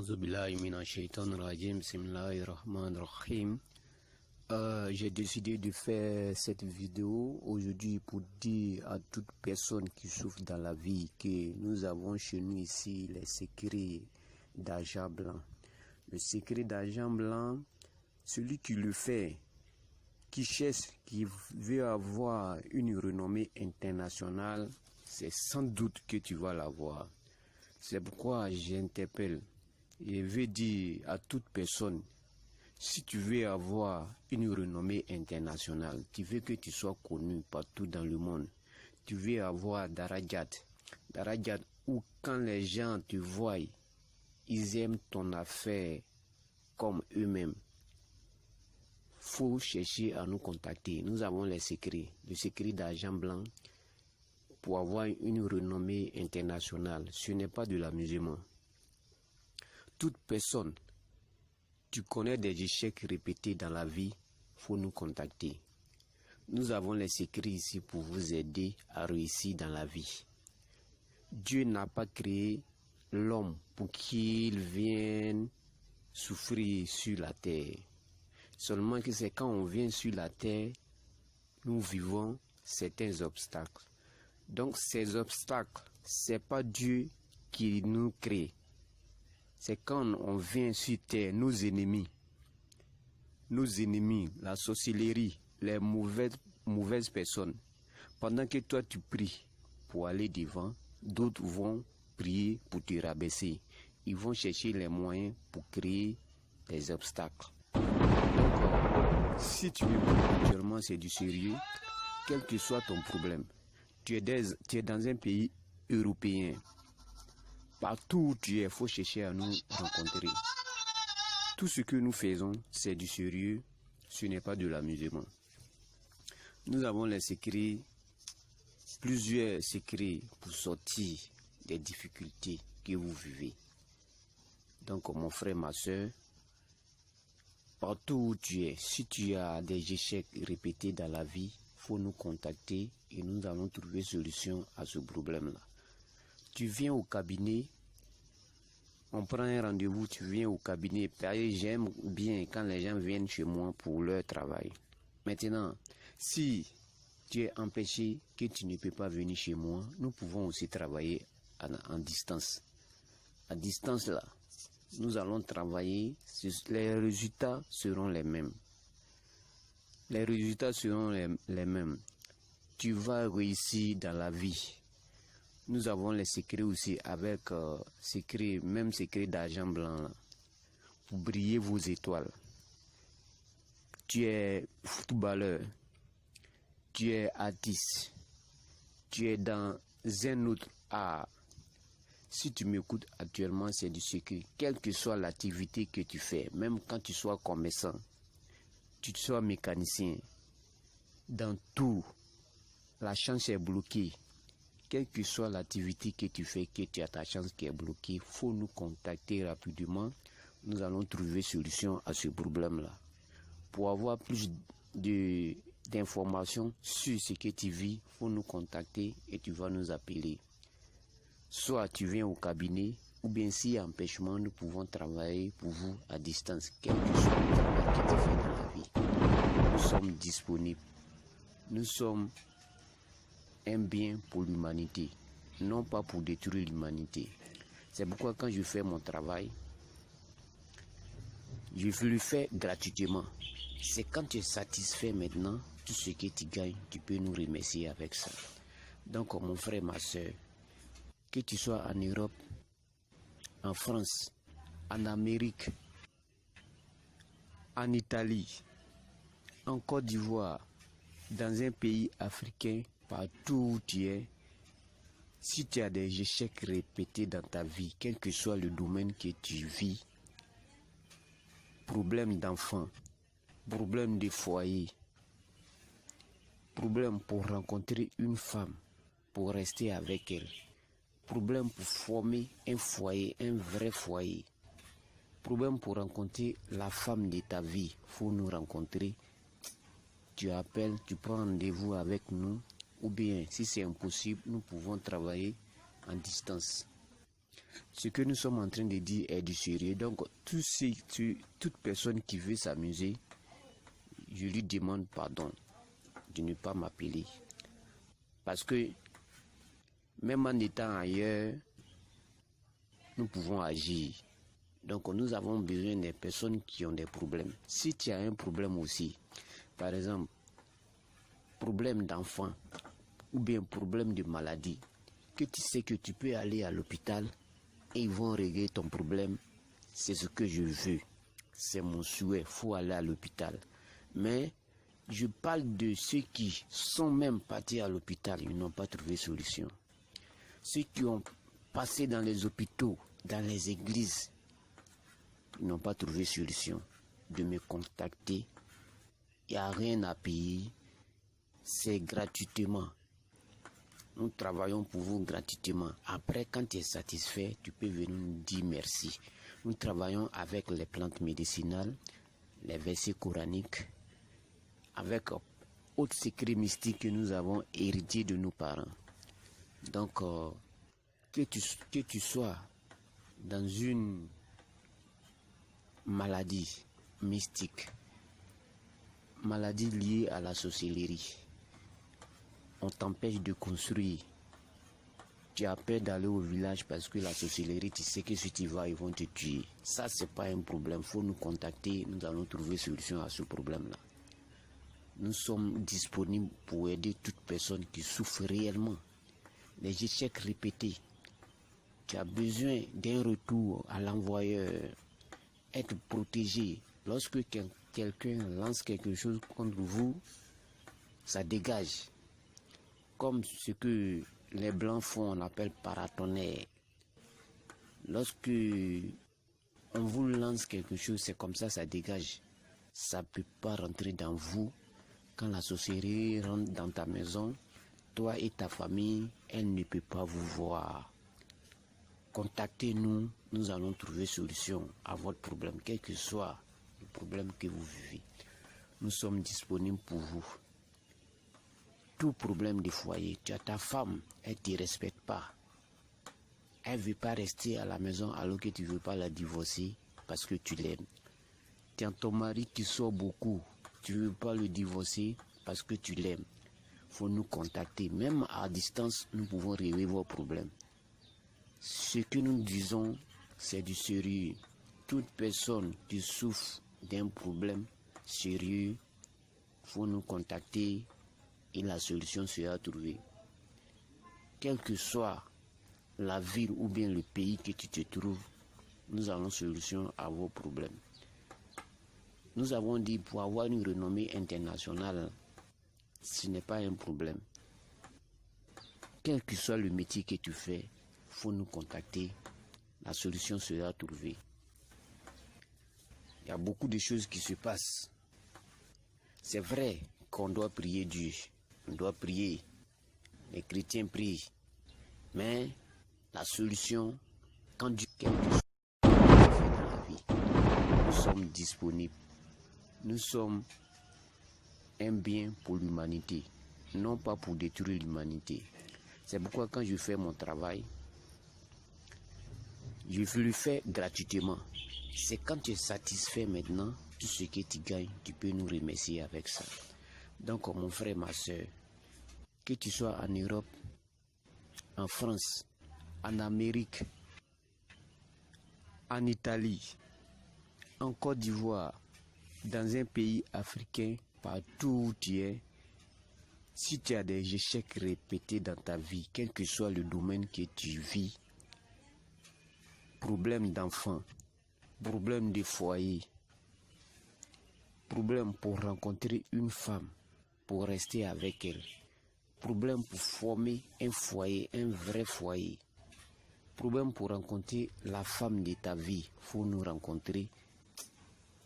Bismillahirrahmanirrahim. J'ai décidé de faire cette vidéo aujourd'hui pour dire à toute personne qui souffre dans la vie que nous avons chez nous ici les secrets d'argent blanc. Le secret d'argent blanc, celui qui le fait, qui cherche, qui veut avoir une renommée internationale, c'est sans doute que tu vas l'avoir. C'est pourquoi j'interpelle et veux dire à toute personne, si tu veux avoir une renommée internationale, tu veux que tu sois connu partout dans le monde, tu veux avoir Darajat où quand les gens te voient, ils aiment ton affaire comme eux-mêmes. Faut chercher à nous contacter. Nous avons les secrets, le secret d'argent blanc pour avoir une renommée internationale. Ce n'est pas de l'amusement. Toute personne, tu connais des échecs répétés dans la vie, faut nous contacter. Nous avons les secrets ici pour vous aider à réussir dans la vie. Dieu n'a pas créé l'homme pour qu'il vienne souffrir sur la terre. Seulement que c'est quand on vient sur la terre, nous vivons certains obstacles. Donc ces obstacles, c'est pas Dieu qui nous crée. C'est quand on vient sur terre, nos ennemis, la sorcellerie, les mauvaises personnes. Pendant que toi tu pries pour aller devant, d'autres vont prier pour te rabaisser. Ils vont chercher les moyens pour créer des obstacles. Donc, si tu m'écoutes actuellement, c'est du sérieux, quel que soit ton problème. Tu es dans un pays européen. Partout où tu es, il faut chercher à nous rencontrer. Tout ce que nous faisons, c'est du sérieux, ce n'est pas de l'amusement. Nous avons les secrets, plusieurs secrets pour sortir des difficultés que vous vivez. Donc mon frère, ma soeur, partout où tu es, si tu as des échecs répétés dans la vie, il faut nous contacter et nous allons trouver solution à ce problème-là. Tu viens au cabinet, on prend un rendez-vous, tu viens au cabinet. J'aime bien quand les gens viennent chez moi pour leur travail. Maintenant, si tu es empêché, que tu ne peux pas venir chez moi, nous pouvons aussi travailler en distance. À distance là, nous allons travailler, les résultats seront les mêmes. Les résultats seront les mêmes. Tu vas réussir dans la vie. Nous avons les secrets aussi avec même secret d'argent blanc là, pour briller vos étoiles. Tu es footballeur, tu es artiste, tu es dans un autre art. Si tu m'écoutes actuellement, c'est du secret. Quelle que soit l'activité que tu fais, même quand tu sois commerçant, tu sois mécanicien, dans tout, la chance est bloquée. Quelle que soit l'activité que tu fais, que tu as ta chance qui est bloquée, il faut nous contacter rapidement. Nous allons trouver solution à ce problème-là. Pour avoir plus d'informations sur ce que tu vis, il faut nous contacter et tu vas nous appeler. Soit tu viens au cabinet, ou bien s'il y a empêchement, nous pouvons travailler pour vous à distance. Quel que soit le travail que tu fais dans la vie, nous sommes disponibles. Nous sommes un bien pour l'humanité, non pas pour détruire l'humanité. C'est pourquoi quand je fais mon travail, je le fais gratuitement. C'est quand tu es satisfait maintenant, tout ce que tu gagnes, tu peux nous remercier avec ça. Donc mon frère, ma soeur, que tu sois en Europe, en France, en Amérique, en Italie, en Côte d'Ivoire, dans un pays africain, partout où tu es, si tu as des échecs répétés dans ta vie, quel que soit le domaine que tu vis, problème d'enfant, problème de foyer, problème pour rencontrer une femme, pour rester avec elle, problème pour former un foyer, un vrai foyer, problème pour rencontrer la femme de ta vie, faut nous rencontrer. Tu appelles, tu prends rendez-vous avec nous. Ou bien, si c'est impossible, nous pouvons travailler en distance. Ce que nous sommes en train de dire est du sérieux. Donc, toute personne qui veut s'amuser, je lui demande pardon de ne pas m'appeler. Parce que même en étant ailleurs, nous pouvons agir. Donc, nous avons besoin des personnes qui ont des problèmes. Si tu as un problème aussi, par exemple, problème d'enfant ou bien problème de maladie, que tu sais que tu peux aller à l'hôpital et ils vont régler ton problème, c'est ce que je veux. C'est mon souhait, il faut aller à l'hôpital. Mais je parle de ceux qui sont même partis à l'hôpital, ils n'ont pas trouvé solution. Ceux qui ont passé dans les hôpitaux, dans les églises, ils n'ont pas trouvé solution. De me contacter, il n'y a rien à payer, c'est gratuitement. Nous travaillons pour vous gratuitement. Après, quand tu es satisfait, tu peux venir nous dire merci. Nous travaillons avec les plantes médicinales, les versets coraniques, avec autres secrets mystiques que nous avons hérités de nos parents. Donc, que tu sois dans une maladie mystique, maladie liée à la sorcellerie, on t'empêche de construire. Tu as peur d'aller au village parce que la sorcellerie, tu sais que si tu vas, ils vont te tuer. Ça, c'est pas un problème. Il faut nous contacter. Nous allons trouver solution à ce problème-là. Nous sommes disponibles pour aider toute personne qui souffre réellement. Les échecs répétés. Tu as besoin d'un retour à l'envoyeur. Être protégé. Lorsque quelqu'un lance quelque chose contre vous, ça dégage. Comme ce que les blancs font, on appelle paratonnerre. Lorsque on vous lance quelque chose, c'est comme ça dégage. Ça ne peut pas rentrer dans vous. Quand la sorcellerie rentre dans ta maison, toi et ta famille, elle ne peut pas vous voir. Contactez-nous, nous allons trouver solution à votre problème, quel que soit le problème que vous vivez. Nous sommes disponibles pour vous. Tout problème de foyer, tu as ta femme, elle ne te respecte pas. Elle ne veut pas rester à la maison alors que tu ne veux pas la divorcer parce que tu l'aimes. Tu as ton mari qui sort beaucoup, tu ne veux pas le divorcer parce que tu l'aimes. Il faut nous contacter. Même à distance, nous pouvons régler vos problèmes. Ce que nous disons, c'est du sérieux. Toute personne qui souffre d'un problème sérieux, il faut nous contacter et la solution sera trouvée. Quelle que soit la ville ou bien le pays que tu te trouves, nous avons solution à vos problèmes. Nous avons dit pour avoir une renommée internationale, ce n'est pas un problème. Quel que soit le métier que tu fais, il faut nous contacter, la solution sera trouvée. Il y a beaucoup de choses qui se passent. C'est vrai qu'on doit prier Dieu, on doit prier, les chrétiens prient, mais la solution, quand Dieu quelque chose fait dans la vie, nous sommes disponibles. Nous sommes un bien pour l'humanité, non pas pour détruire l'humanité. C'est pourquoi quand je fais mon travail, je le fais gratuitement. C'est quand tu es satisfait maintenant, tout ce que tu gagnes, tu peux nous remercier avec ça. Donc mon frère, ma soeur, que tu sois en Europe, en France, en Amérique, en Italie, en Côte d'Ivoire, dans un pays africain, partout où tu es, si tu as des échecs répétés dans ta vie, quel que soit le domaine que tu vis, problème d'enfant, problème de foyer, problème pour rencontrer une femme, pour rester avec elle, problème pour former un foyer, un vrai foyer, problème pour rencontrer la femme de ta vie, il faut nous rencontrer.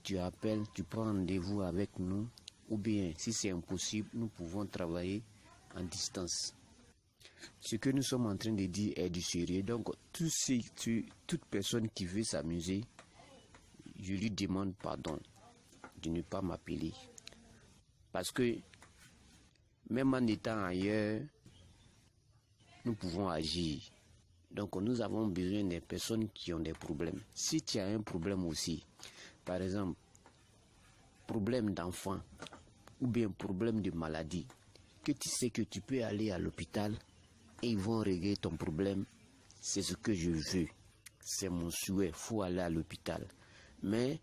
Tu appelles, tu prends rendez-vous avec nous, ou bien si c'est impossible, nous pouvons travailler en distance. Ce que nous sommes en train de dire est du sérieux. Donc, toute personne qui veut s'amuser, je lui demande pardon de ne pas m'appeler. Parce que même en étant ailleurs, nous pouvons agir. Donc nous avons besoin des personnes qui ont des problèmes. Si tu as un problème aussi, par exemple, problème d'enfant ou bien problème de maladie, que tu sais que tu peux aller à l'hôpital et ils vont régler ton problème, c'est ce que je veux. C'est mon souhait, il faut aller à l'hôpital. Mais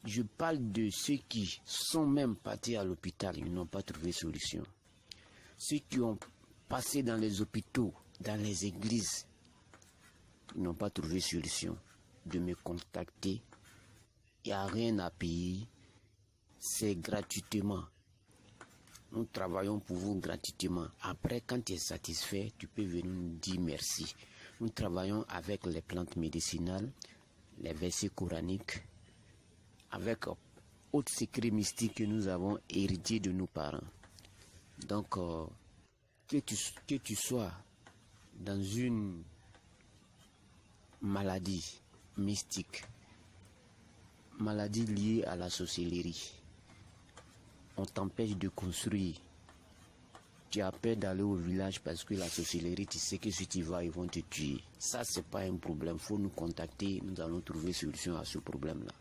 je parle de ceux qui sont même partis à l'hôpital, ils n'ont pas trouvé solution. Ceux qui ont passé dans les hôpitaux, dans les églises, ils n'ont pas trouvé solution. De me contacter, il n'y a rien à payer, c'est gratuitement. Nous travaillons pour vous gratuitement. Après, quand tu es satisfait, tu peux venir nous dire merci. Nous travaillons avec les plantes médicinales, les versets coraniques, avec autres secrets mystiques que nous avons hérités de nos parents. Donc, que tu sois dans une maladie mystique, maladie liée à la sorcellerie, on t'empêche de construire. Tu as peur d'aller au village parce que la sorcellerie, tu sais que si tu vas, ils vont te tuer. Ça, c'est pas un problème. Il faut nous contacter, nous allons trouver solution à ce problème-là.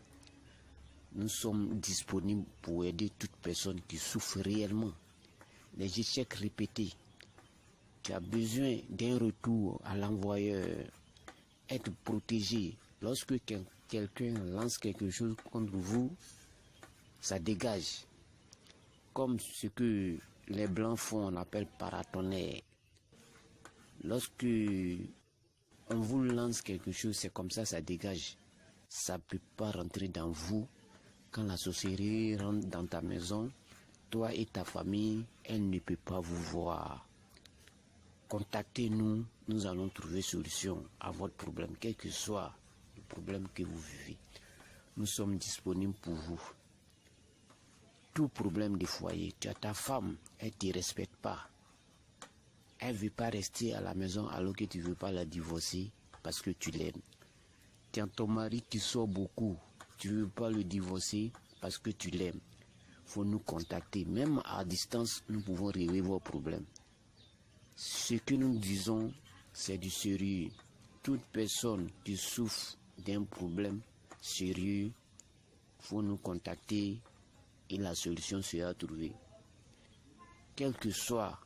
Nous sommes disponibles pour aider toute personne qui souffre réellement. Les échecs répétés. Tu as besoin d'un retour à l'envoyeur. Être protégé. Lorsque quelqu'un lance quelque chose contre vous, ça dégage. Comme ce que les blancs font, on appelle paratonnerre. Lorsque on vous lance quelque chose, c'est comme ça dégage. Ça ne peut pas rentrer dans vous. Quand la sorcellerie rentre dans ta maison, toi et ta famille, elle ne peut pas vous voir. Contactez-nous, nous allons trouver solution à votre problème, quel que soit le problème que vous vivez. Nous sommes disponibles pour vous. Tout problème de foyer, tu as ta femme, elle ne te respecte pas. Elle ne veut pas rester à la maison alors que tu ne veux pas la divorcer parce que tu l'aimes. Tu as ton mari qui sort beaucoup, tu ne veux pas le divorcer parce que tu l'aimes. Il faut nous contacter. Même à distance, nous pouvons régler vos problèmes. Ce que nous disons, c'est du sérieux. Toute personne qui souffre d'un problème sérieux, il faut nous contacter et la solution sera trouvée. Quelle que soit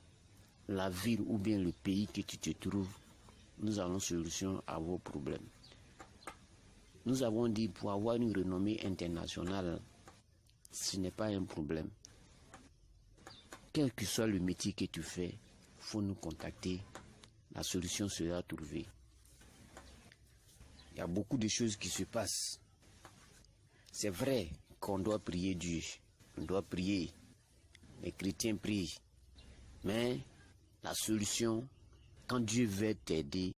la ville ou bien le pays que tu te trouves, nous avons solution à vos problèmes. Nous avons dit pour avoir une renommée internationale, ce n'est pas un problème. Quel que soit le métier que tu fais, il faut nous contacter. La solution sera trouvée. Il y a beaucoup de choses qui se passent. C'est vrai qu'on doit prier Dieu. On doit prier. Les chrétiens prient. Mais la solution, quand Dieu veut t'aider,